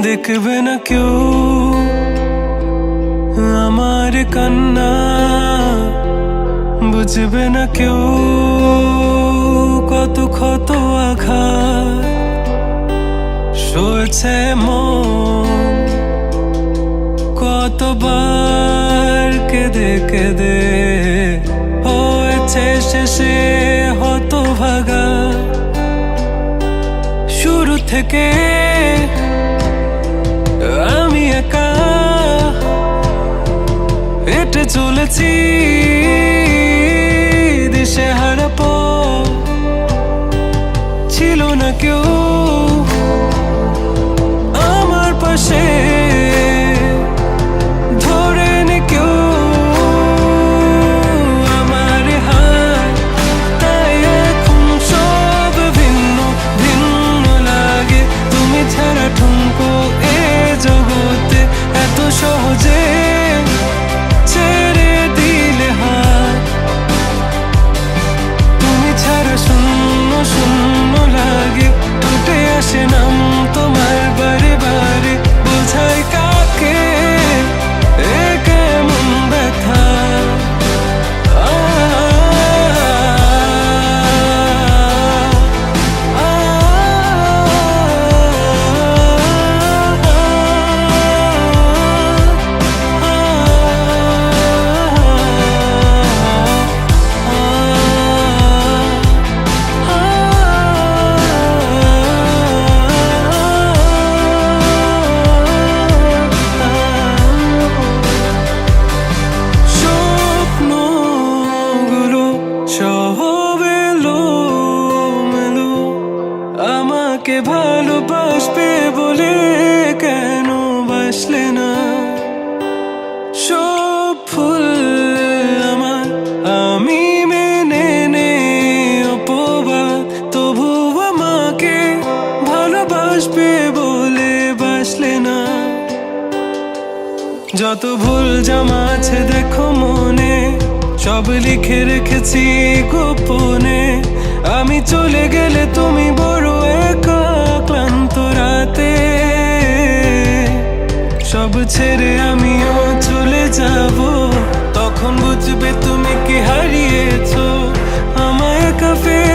দেখবে না কেউ আমার কান্না, বুঝবে না কেউ কত ক্ষত আঘাত সয়েছে মন, কতবার কেঁদে কেঁদে হয়েছে শেষে হতভাগা। শুরু থেকে আমি একা হেঁটে চলেছি দিশেহারা পথ, ছিল না কেউ আমার পাশে, ধরে নে কেউ আমার হাত। তাই এখন সব ভিন্ন ভিন্ন লাগে, তুমি ছাড়া ঠুনকো এ জগতে এত সহজে ছেড়ে দিলে হাত। তুমি ছাড়া শূন্য শূন্য লাগে, টুটে আসে নাম তোমার বারে বারে, বোঝাই কাকে এ কেমন ব্যথা। আমাকে ভালোবাসবে বলে কেন বাসলে না? সব ফুল আমার আমি মেনে নে অপবাদ, তবু আমাকে ভালোবাসবে বলে বাসলে না। যত ভুল জমা আছে দেখো মনে, সব লিখে রেখেছি গোপনে। আমি চলে গেলে তুমি বড় একা ক্লান্ত রাতে, সব ছেড়ে আমিও চলে যাব, তখন বুঝবে তুমি কি হারিয়েছো আমায় একা ফেলে।